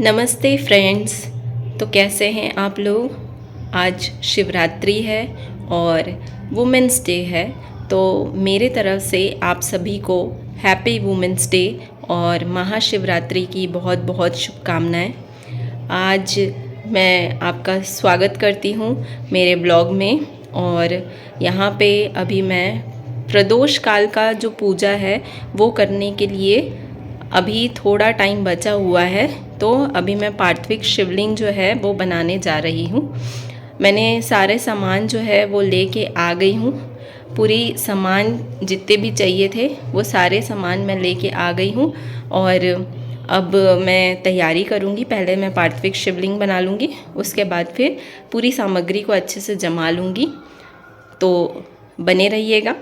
नमस्ते फ्रेंड्स। तो कैसे हैं आप लोग। आज शिवरात्रि है और वुमेंस डे है, तो मेरे तरफ से आप सभी को हैप्पी वुमेंस डे और महाशिवरात्रि की बहुत बहुत शुभकामनाएं। आज मैं आपका स्वागत करती हूं मेरे ब्लॉग में। और यहाँ पे अभी मैं प्रदोष काल का जो पूजा है वो करने के लिए अभी थोड़ा टाइम बचा हुआ है, तो अभी मैं पार्थिव शिवलिंग जो है वो बनाने जा रही हूँ। मैंने सारे सामान जो है वो लेके आ गई हूँ। पूरी सामान जितने भी चाहिए थे वो सारे सामान मैं लेके आ गई हूँ। और अब मैं तैयारी करूँगी। पहले मैं पार्थिव शिवलिंग बना लूँगी, उसके बाद फिर पूरी सामग्री को अच्छे से जमा लूँगी। तो बने रहिएगा।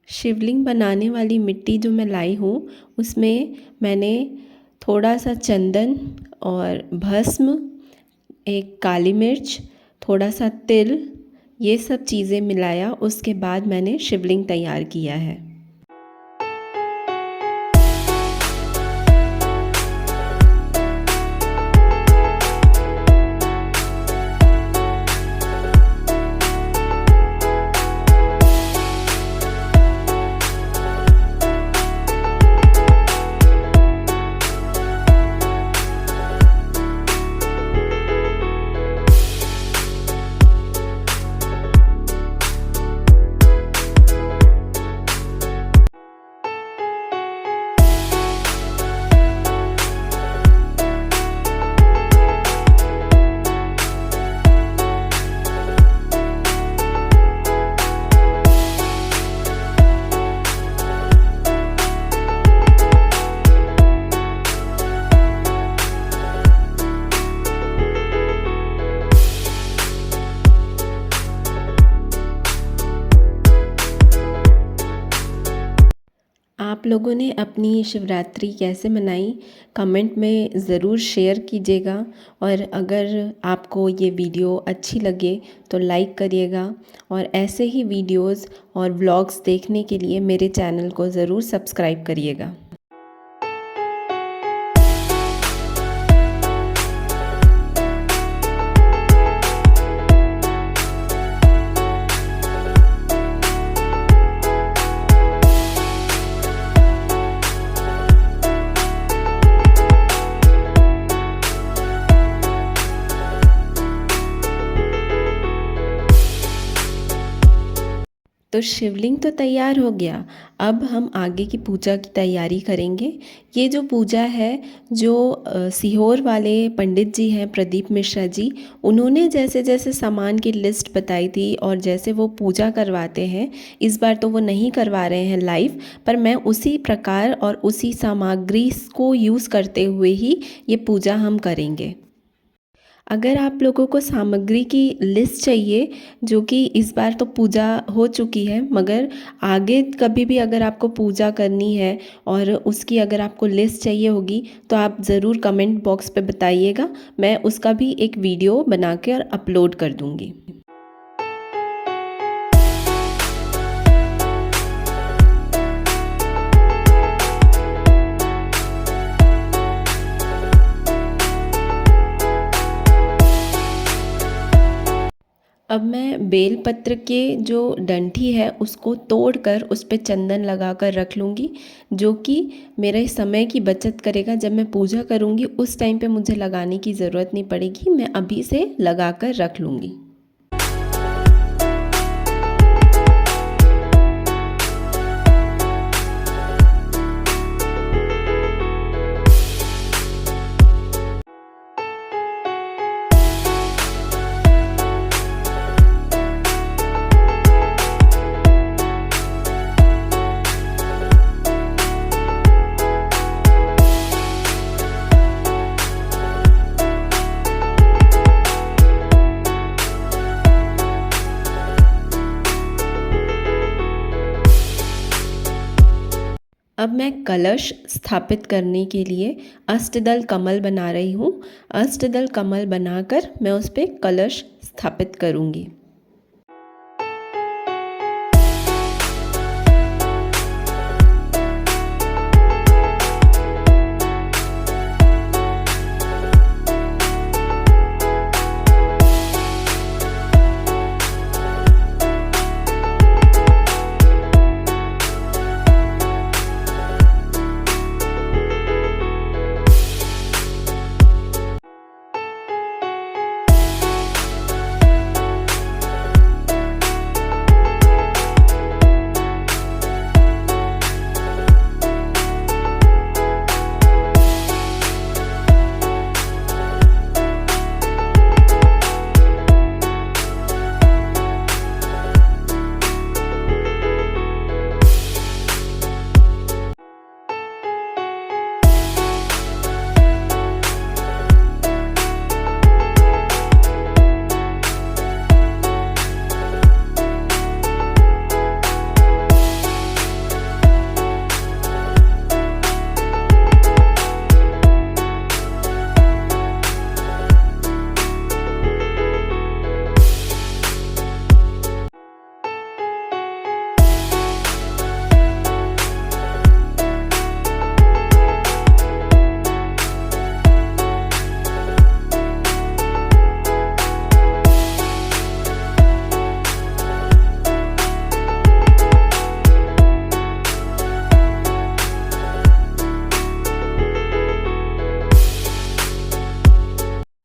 शिवलिंग बनाने वाली मिट्टी जो मैं लाई हूँ उसमें मैंने थोड़ा सा चंदन और भस्म, एक काली मिर्च, थोड़ा सा तिल, ये सब चीज़ें मिलाया। उसके बाद मैंने शिवलिंग तैयार किया है। आप लोगों ने अपनी शिवरात्रि कैसे मनाई, कमेंट में ज़रूर शेयर कीजिएगा। और अगर आपको ये वीडियो अच्छी लगे तो लाइक करिएगा। और ऐसे ही वीडियोस और व्लॉग्स देखने के लिए मेरे चैनल को ज़रूर सब्सक्राइब करिएगा। तो शिवलिंग तो तैयार हो गया। अब हम आगे की पूजा की तैयारी करेंगे। ये जो पूजा है, जो सीहोर वाले पंडित जी हैं, प्रदीप मिश्रा जी, उन्होंने जैसे जैसे सामान की लिस्ट बताई थी और जैसे वो पूजा करवाते हैं, इस बार तो वो नहीं करवा रहे हैं लाइव, पर मैं उसी प्रकार और उसी सामग्री को यूज़ करते हुए ही ये पूजा हम करेंगे। अगर आप लोगों को सामग्री की लिस्ट चाहिए, जो कि इस बार तो पूजा हो चुकी है, मगर आगे कभी भी अगर आपको पूजा करनी है और उसकी अगर आपको लिस्ट चाहिए होगी तो आप ज़रूर कमेंट बॉक्स पे बताइएगा। मैं उसका भी एक वीडियो बना कर अपलोड कर दूँगी। अब मैं बेलपत्र के जो डंठी है उसको तोड़कर उस पर चंदन लगाकर रख लूँगी, जो कि मेरे समय की बचत करेगा। जब मैं पूजा करूँगी उस टाइम पे मुझे लगाने की ज़रूरत नहीं पड़ेगी, मैं अभी से लगाकर रख लूँगी। अब मैं कलश स्थापित करने के लिए अष्टदल कमल बना रही हूँ। अष्टदल कमल बनाकर मैं उस पर कलश स्थापित करूँगी।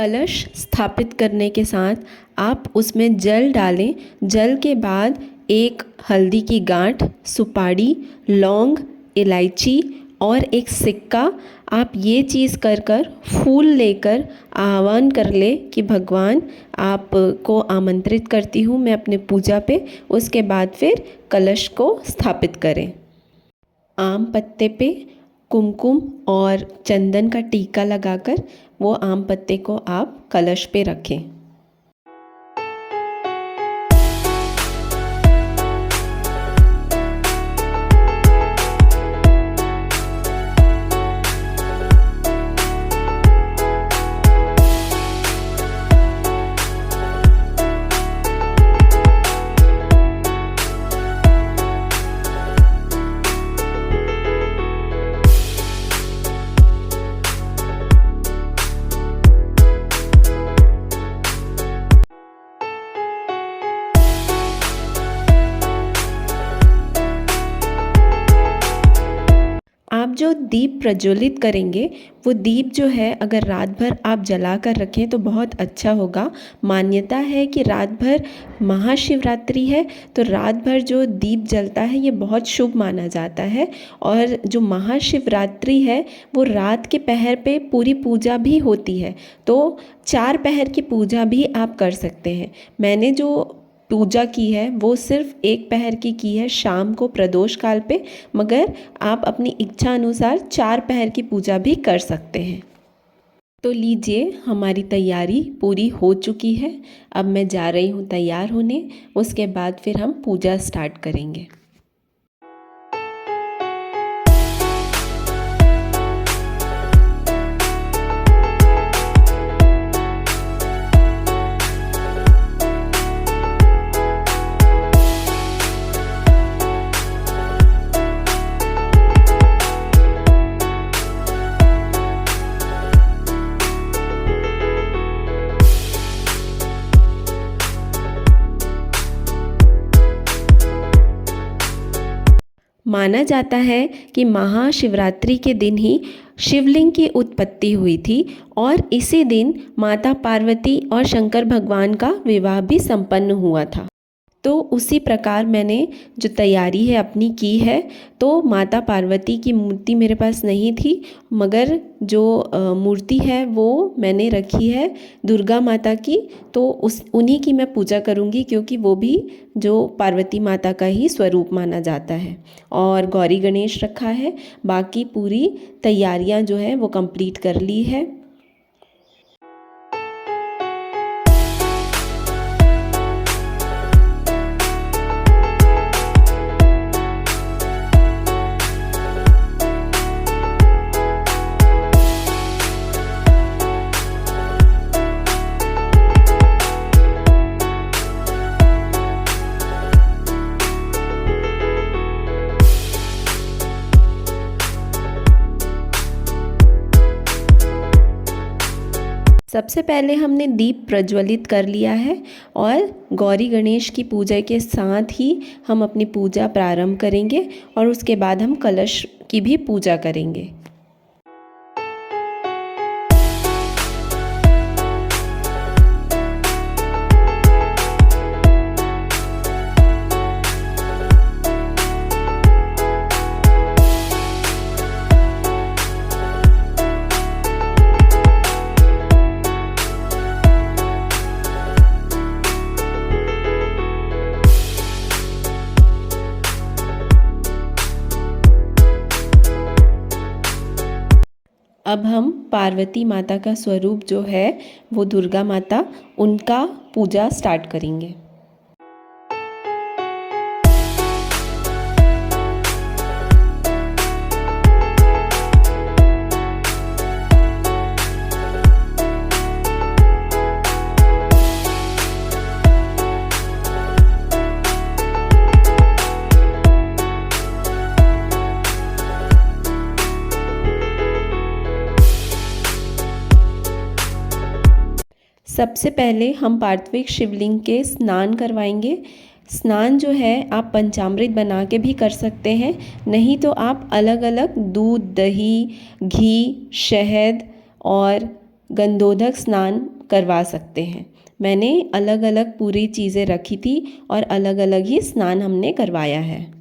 कलश स्थापित करने के साथ आप उसमें जल डालें। जल के बाद एक हल्दी की गांठ, सुपारी, लौंग, इलायची और एक सिक्का, आप ये चीज़ कर कर फूल लेकर आह्वान कर ले कि भगवान आपको आमंत्रित करती हूँ मैं अपने पूजा पे। उसके बाद फिर कलश को स्थापित करें। आम पत्ते पे कुमकुम और चंदन का टीका लगाकर वो आम पत्ते को आप कलश पे रखें। आप जो दीप प्रज्वलित करेंगे वो दीप जो है अगर रात भर आप जला कर रखें तो बहुत अच्छा होगा। मान्यता है कि रात भर महाशिवरात्रि है तो रात भर जो दीप जलता है ये बहुत शुभ माना जाता है। और जो महाशिवरात्रि है वो रात के पहर पे पूरी पूजा भी होती है, तो 4 पहर की पूजा भी आप कर सकते हैं। मैंने जो पूजा की है वो सिर्फ 1 पहर की है शाम को प्रदोष काल पे, मगर आप अपनी इच्छा अनुसार 4 पहर की पूजा भी कर सकते हैं। तो लीजिए हमारी तैयारी पूरी हो चुकी है। अब मैं जा रही हूँ तैयार होने, उसके बाद फिर हम पूजा स्टार्ट करेंगे। माना जाता है कि महाशिवरात्रि के दिन ही शिवलिंग की उत्पत्ति हुई थी और इसी दिन माता पार्वती और शंकर भगवान का विवाह भी संपन्न हुआ था। तो उसी प्रकार मैंने जो तैयारी है अपनी की है। तो माता पार्वती की मूर्ति मेरे पास नहीं थी, मगर जो मूर्ति है वो मैंने रखी है दुर्गा माता की। तो उन्हीं की मैं पूजा करूँगी, क्योंकि वो भी जो पार्वती माता का ही स्वरूप माना जाता है। और गौरी गणेश रखा है। बाकी पूरी तैयारियाँ जो है वो कंप्लीट कर ली है। सबसे पहले हमने दीप प्रज्वलित कर लिया है और गौरी गणेश की पूजा के साथ ही हम अपनी पूजा प्रारंभ करेंगे और उसके बाद हम कलश की भी पूजा करेंगे। अब हम पार्वती माता का स्वरूप जो है वो दुर्गा माता, उनका पूजा स्टार्ट करेंगे। सबसे पहले हम पार्थिव शिवलिंग के स्नान करवाएंगे। स्नान जो है आप पंचामृत बना के भी कर सकते हैं, नहीं तो आप अलग अलग दूध, दही, घी, शहद और गंधोदक स्नान करवा सकते हैं। मैंने अलग अलग पूरी चीज़ें रखी थी और अलग अलग ही स्नान हमने करवाया है।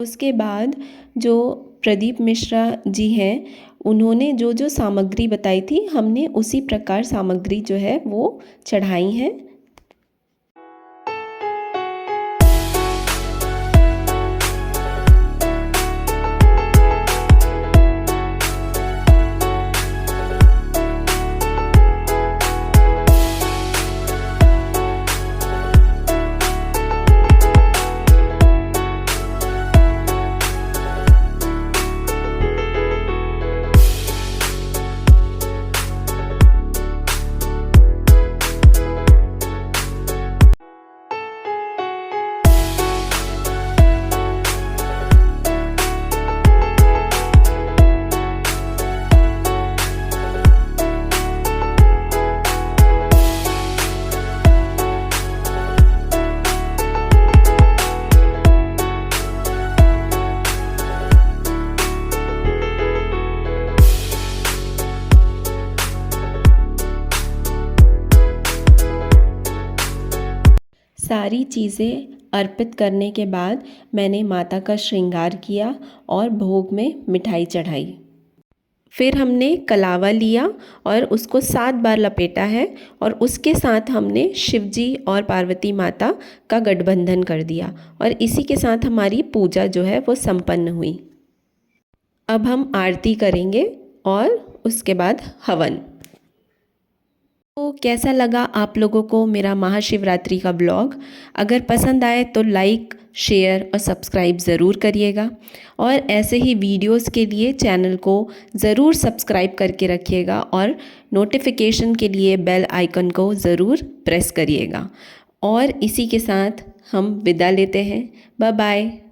उसके बाद जो प्रदीप मिश्रा जी हैं, उन्होंने जो जो सामग्री बताई थी, हमने उसी प्रकार सामग्री जो है वो चढ़ाई है। सारी चीज़ें अर्पित करने के बाद मैंने माता का श्रृंगार किया और भोग में मिठाई चढ़ाई। फिर हमने कलावा लिया और उसको 7 बार लपेटा है और उसके साथ हमने शिवजी और पार्वती माता का गठबंधन कर दिया और इसी के साथ हमारी पूजा जो है वो संपन्न हुई। अब हम आरती करेंगे और उसके बाद हवन। तो कैसा लगा आप लोगों को मेरा महाशिवरात्रि का ब्लॉग? अगर पसंद आए तो लाइक, शेयर और सब्सक्राइब ज़रूर करिएगा और ऐसे ही वीडियोस के लिए चैनल को ज़रूर सब्सक्राइब करके रखिएगा और नोटिफिकेशन के लिए बेल आइकन को ज़रूर प्रेस करिएगा। और इसी के साथ हम विदा लेते हैं। Bye bye.